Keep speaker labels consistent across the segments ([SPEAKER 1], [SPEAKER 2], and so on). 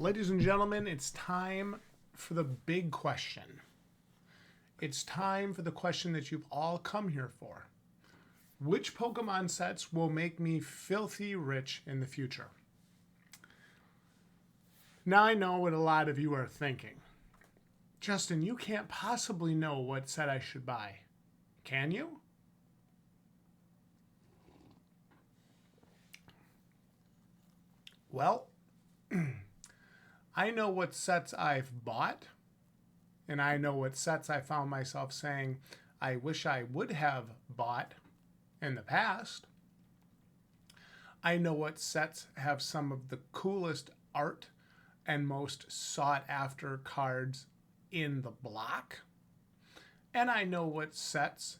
[SPEAKER 1] Ladies and gentlemen, it's time for the big question. It's time for the question that you've all come here for. Which Pokemon sets will make me filthy rich in the future? Now I know what a lot of you are thinking. Justin, you can't possibly know what set I should buy. Can you? Well, I know what sets I've bought, and I know what sets I found myself saying I wish I would have bought in the past. I know what sets have some of the coolest art and most sought after cards in the block. And I know what sets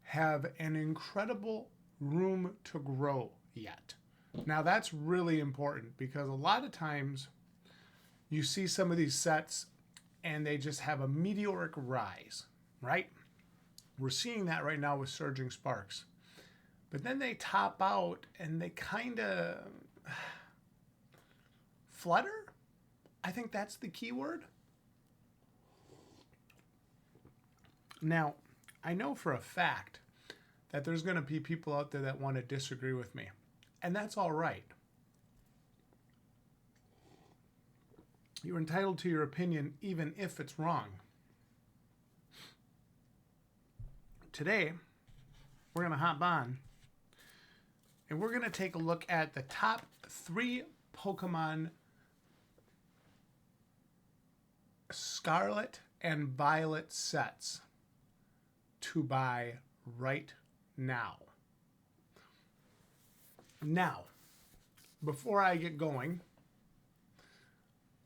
[SPEAKER 1] have an incredible room to grow yet. Now that's really important because a lot of times you see some of these sets and they just have a meteoric rise, right? We're seeing that right now with Surging Sparks. But then they top out and they kind of flutter. I think that's the key word. Now, I know for a fact that there's going to be people out there that want to disagree with me. And that's all right. You're entitled to your opinion even if it's wrong. Today, we're going to hop on and we're going to take a look at the top 3 Pokemon Scarlet and Violet sets to buy right now. Now, before I get going,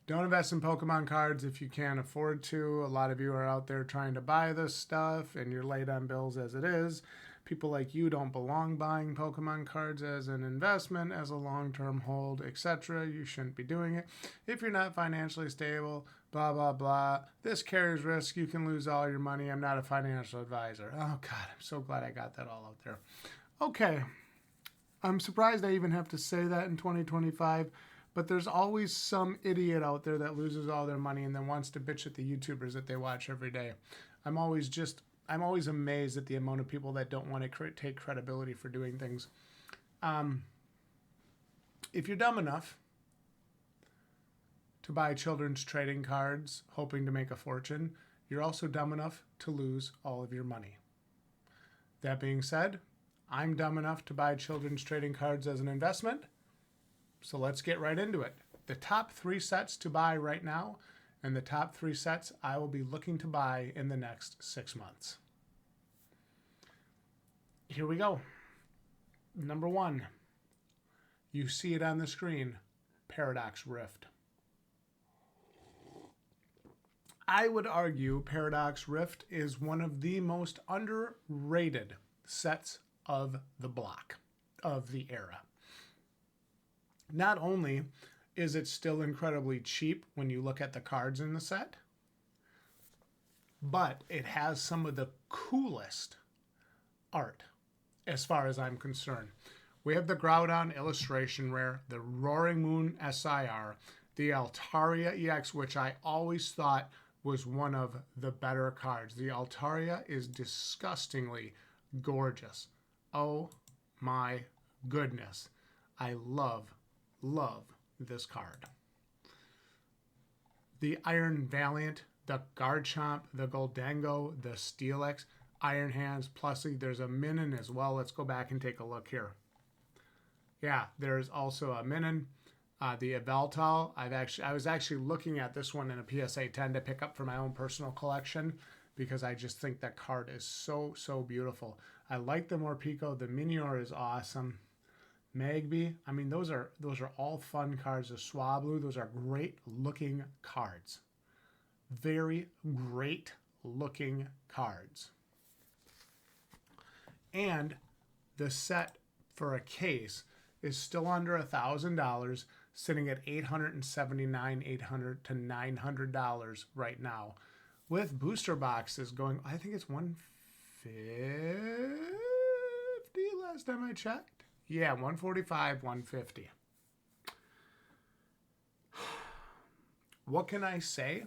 [SPEAKER 1] don't invest in Pokemon cards if you can't afford to. A lot of you are out there trying to buy this stuff and you're late on bills as it is. People like you don't belong buying Pokemon cards as an investment, as a long-term hold, etc. You shouldn't be doing it. If you're not financially stable, blah, blah, blah. This carries risk. You can lose all your money. I'm not a financial advisor. Oh, God, I'm so glad I got that all out there. Okay. I'm surprised I even have to say that in 2025, but there's always some idiot out there that loses all their money and then wants to bitch at the YouTubers that they watch every day. I'm always amazed at the amount of people that don't want to take credibility for doing things. If you're dumb enough to buy children's trading cards hoping to make a fortune, you're also dumb enough to lose all of your money. That being said, I'm dumb enough to buy children's trading cards as an investment, so let's get right into it. The top 3 sets to buy right now, and the top 3 sets I will be looking to buy in the next 6 months. Here we go. Number 1. You see it on the screen, Paradox Rift. I would argue Paradox Rift is one of the most underrated sets of the block, of the era. Not only is it still incredibly cheap when you look at the cards in the set, but it has some of the coolest art as far as I'm concerned. We have the Groudon illustration rare, the Roaring Moon SIR, the Altaria EX, which I always thought was one of the better cards. The Altaria is disgustingly gorgeous. Oh my goodness. I love this card. The Iron Valiant, the Garchomp, the Goldango, the Steelix, Iron Hands, Plussy. There's a Minun as well. Let's go back and take a look here. Yeah, there's also a Minun. The Yveltal. I was actually looking at this one in a PSA 10 to pick up for my own personal collection because I just think that card is so beautiful. I like the Morpeko. The Minior is awesome. Magby. I mean, those are all fun cards. The Swablu. Those are great looking cards. Very great looking cards. And the set for a case is still under $1,000, sitting at $879, $800 to $900 right now, with booster boxes going. I think it's $150 last time I checked. Yeah, $145, $150. what can I say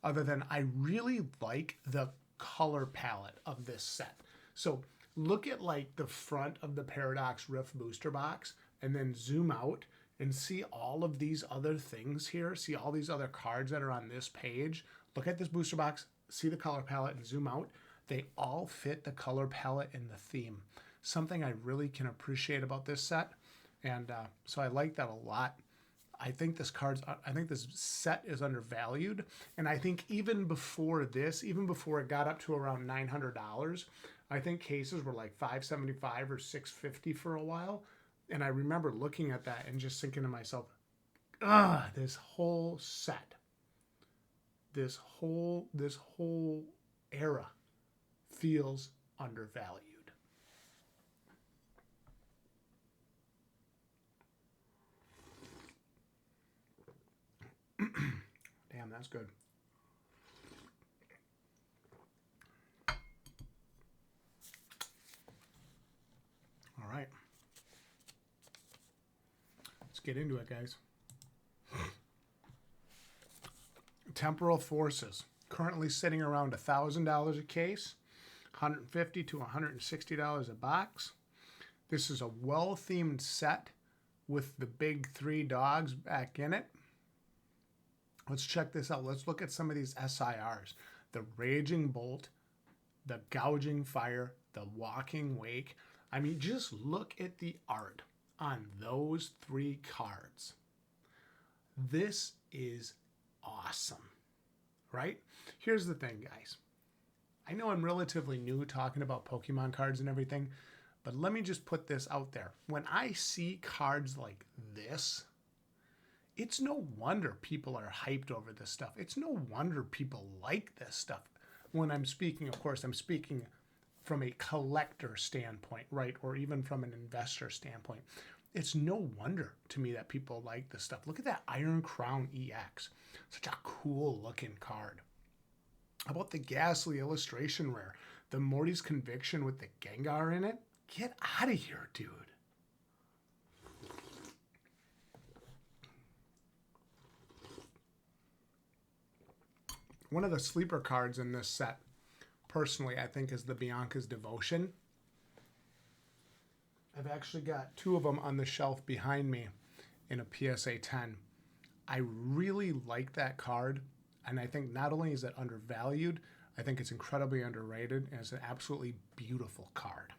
[SPEAKER 1] other than I really like the color palette of this set. So look at like the front of the Paradox Rift booster box and then zoom out and see all of these other things here. See all these other cards that are on this page. Look at this booster box, see the color palette and zoom out. They all fit the color palette and the theme. Something I really can appreciate about this set. And so I like that a lot. I think this set is undervalued. And I think even before this, even before it got up to around $900, I think cases were like $575 or $650 for a while. And I remember looking at that and just thinking to myself, this whole set, this whole era feels undervalued. Damn, that's good. All right. Let's get into it, guys. Temporal Forces. Currently sitting around $1,000 a case. $150 to $160 a box. This is a well-themed set with the big three dogs back in it. Let's check this out. Let's look at some of these SIRs. The Raging Bolt, the Gouging Fire, the Walking Wake. I mean, just look at the art on those three cards. This is awesome, right? Here's the thing, guys. I know I'm relatively new talking about Pokemon cards and everything, but let me just put this out there. When I see cards like this, it's no wonder people are hyped over this stuff. It's no wonder people like this stuff. When I'm speaking, of course, I'm speaking from a collector standpoint, right? Or even from an investor standpoint. It's no wonder to me that people like this stuff. Look at that Iron Crown EX. Such a cool looking card. How about the Ghastly illustration rare? The Morty's Conviction with the Gengar in it? Get out of here, dude. One of the sleeper cards in this set, personally, I think is the Bianca's Devotion. I've actually got two of them on the shelf behind me in a PSA 10. I really like that card, and I think not only is it undervalued, I think it's incredibly underrated, and it's an absolutely beautiful card.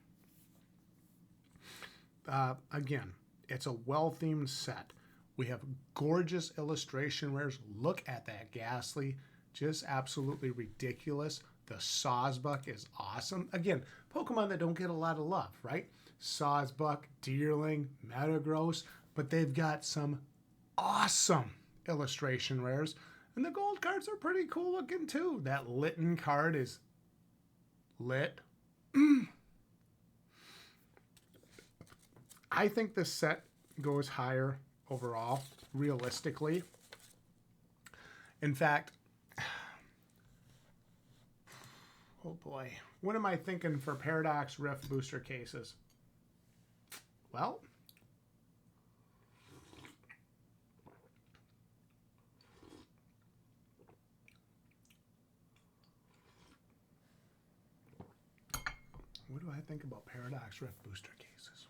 [SPEAKER 1] Again, it's a well-themed set. We have gorgeous illustration rares. Look at that Ghastly. Just absolutely ridiculous. The Sawsbuck is awesome. Again, Pokemon that don't get a lot of love, right? Sawsbuck, Deerling, Metagross, but they've got some awesome illustration rares. And the gold cards are pretty cool looking too. That Litten card is lit. I think this set goes higher overall, realistically. In fact, oh boy, what am I thinking for Paradox Rift booster cases? Well, what do I think about Paradox Rift booster cases?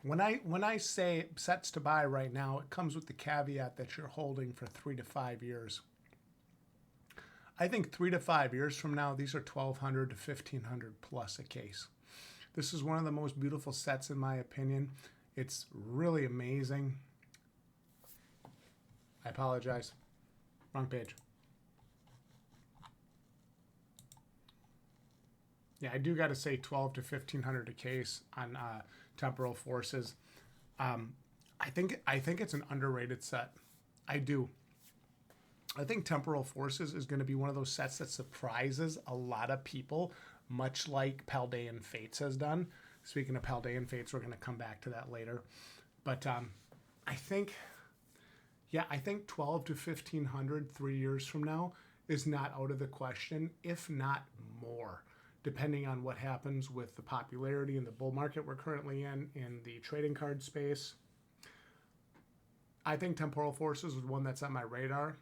[SPEAKER 1] When I say sets to buy right now, it comes with the caveat that you're holding for 3 to 5 years. I think 3 to 5 years from now, these are $1,200 to $1,500 plus a case. This is one of the most beautiful sets in my opinion. It's really amazing. I apologize. Wrong page. Yeah, I do got to say $1,200 to $1,500 a case on Temporal Forces. I think it's an underrated set. I do. I think Temporal Forces is going to be one of those sets that surprises a lot of people, much like Paldean Fates has done. Speaking of Paldean Fates, we're going to come back to that later. But I think $1,200 to $1,500 3 years from now is not out of the question, if not more, depending on what happens with the popularity in the bull market we're currently in the trading card space. I think Temporal Forces is one that's on my radar.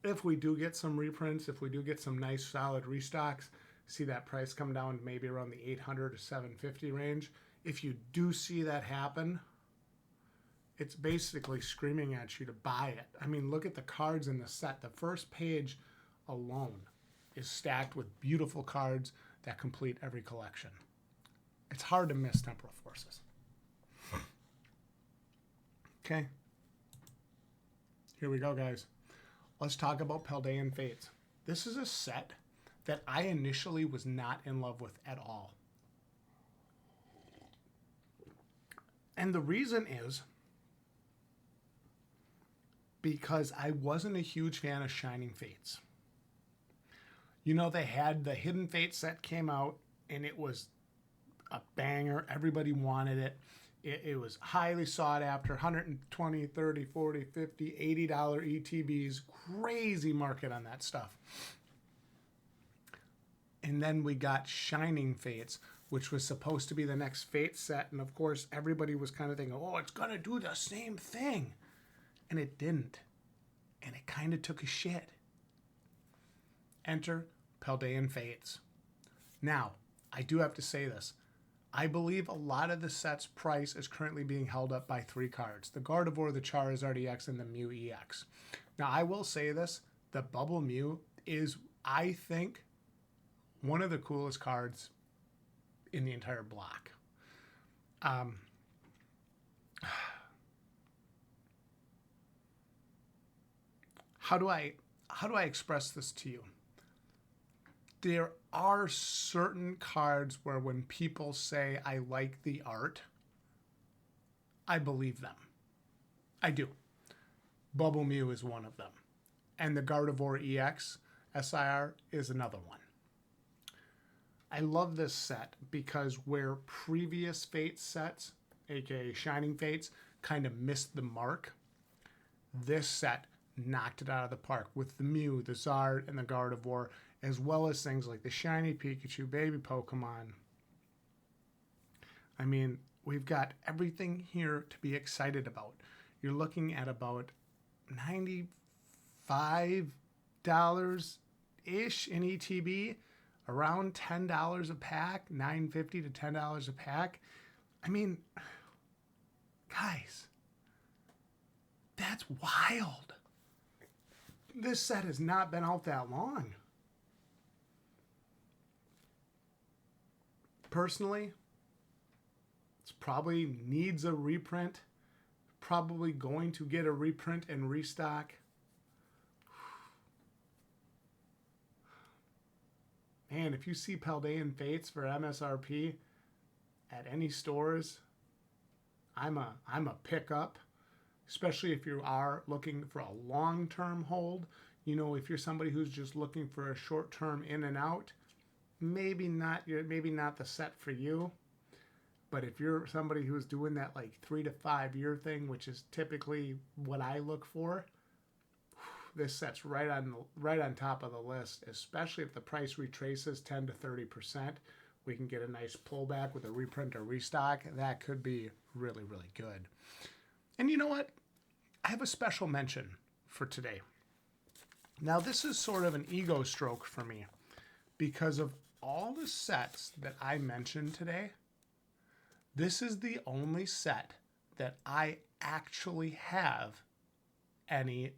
[SPEAKER 1] If we do get some reprints, if we do get some nice solid restocks, see that price come down maybe around the 800 to 750 range. If you do see that happen, it's basically screaming at you to buy it. I mean, look at the cards in the set. The first page alone is stacked with beautiful cards that complete every collection. It's hard to miss Temporal Forces. Okay. Here we go, guys. Let's talk about Paldean Fates. This is a set that I initially was not in love with at all. And the reason is because I wasn't a huge fan of Shining Fates. You know, they had the Hidden Fate set came out, and it was a banger. Everybody wanted it. It was highly sought after. $120, $30, $40, $50, $80 ETBs. Crazy market on that stuff. And then we got Shining Fates, which was supposed to be the next Fate set. And of course, everybody was kind of thinking, oh, it's going to do the same thing. And it didn't. And it kind of took a shit. Enter Paldean Fates. Now, I do have to say this. I believe a lot of the set's price is currently being held up by 3 cards. The Gardevoir, the Charizard EX, and the Mew EX. Now, I will say this. The Bubble Mew is, I think, one of the coolest cards in the entire block. How do I express this to you? There are certain cards where when people say, I like the art, I believe them. I do. Bubble Mew is one of them. And the Gardevoir EX SIR is another one. I love this set because where previous Fate sets, aka Shining Fates, kind of missed the mark, this set knocked it out of the park with the Mew, the Zard, and the Gardevoir, as well as things like the Shiny Pikachu, Baby Pokemon. I mean, we've got everything here to be excited about. You're looking at about $95-ish in ETB, around $10 a pack, $9.50 to $10 a pack. I mean, guys, that's wild. This set has not been out that long. Personally, it's probably needs a reprint. Probably going to get a reprint and restock. Man, if you see Paldean Fates for MSRP at any stores, I'm a pickup. Especially if you are looking for a long-term hold. You know, if you're somebody who's just looking for a short-term in and out, maybe not the set for you. But if you're somebody who's doing that like 3 to 5 year thing, which is typically what I look for, this set's right on top of the list. Especially if the price retraces 10 to 30%, we can get a nice pullback with a reprint or restock. That could be really, really good. And you know what? I have a special mention for today. Now, this is sort of an ego stroke for me because of all the sets that I mentioned today. This is the only set that I actually have any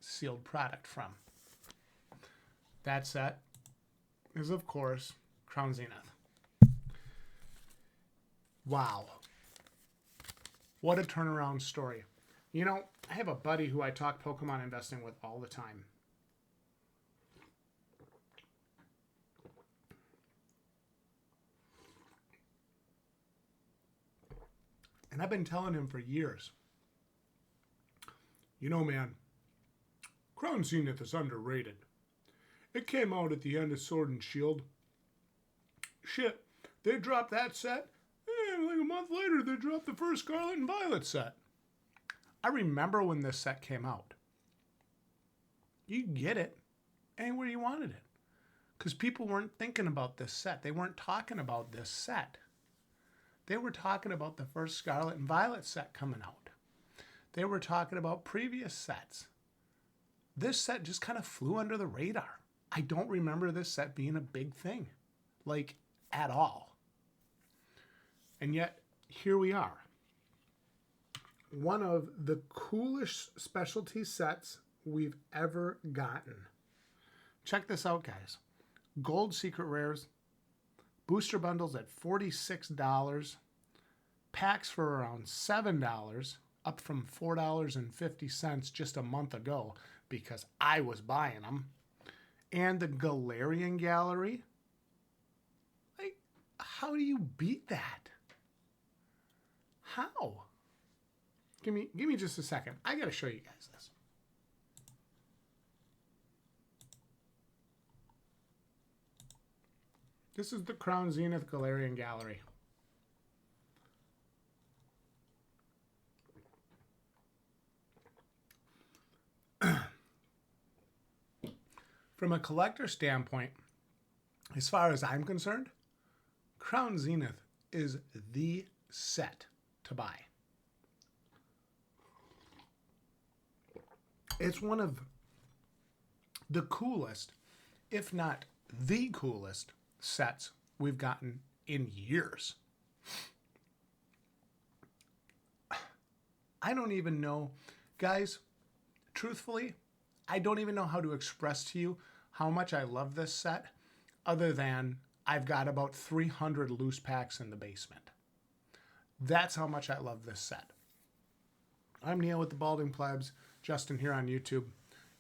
[SPEAKER 1] sealed product from. That set is, of course, Crown Zenith. Wow. What a turnaround story. You know, I have a buddy who I talk Pokemon investing with all the time. And I've been telling him for years, you know, man, Crown Zenith is underrated. It came out at the end of Sword and Shield. Shit, they dropped that set. Like a month later, they dropped the first Scarlet and Violent set. I remember when this set came out. You could get it anywhere you wanted it. Because people weren't thinking about this set. They weren't talking about this set. They were talking about the first Scarlet and Violet set coming out. they were talking about previous sets. This set just kind of flew under the radar. I don't remember this set being a big thing, like at all. And yet, here we are. One of the coolest specialty sets we've ever gotten. Check this out, guys. Gold secret rares, booster bundles at $46, packs for around $7, up from $4.50 just a month ago because I was buying them. And the Galarian Gallery. Like, how do you beat that? How? Give me just a second. I got to show you guys this. This is the Crown Zenith Galarian Gallery. From a collector standpoint, as far as I'm concerned, Crown Zenith is the set to buy. It's one of the coolest, if not the coolest, sets we've gotten in years. I don't even know, guys, truthfully, I don't even know how to express to you how much I love this set, other than I've got about 300 loose packs in the basement. That's how much I love this set. I'm Neil with the Balding Plebs, Justin here on YouTube.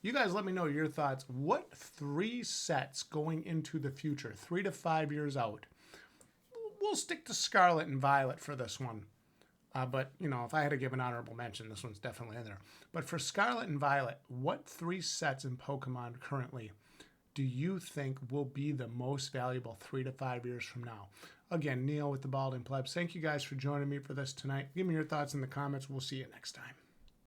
[SPEAKER 1] You guys let me know your thoughts. What 3 sets going into the future, 3 to 5 years out? We'll stick to Scarlet and Violet for this one. But, you know, if I had to give an honorable mention, this one's definitely in there. But for Scarlet and Violet, what 3 sets in Pokemon currently do you think will be the most valuable 3 to 5 years from now? Again, Neil with the Balding Plebs. Thank you guys for joining me for this tonight. Give me your thoughts in the comments. We'll see you next time.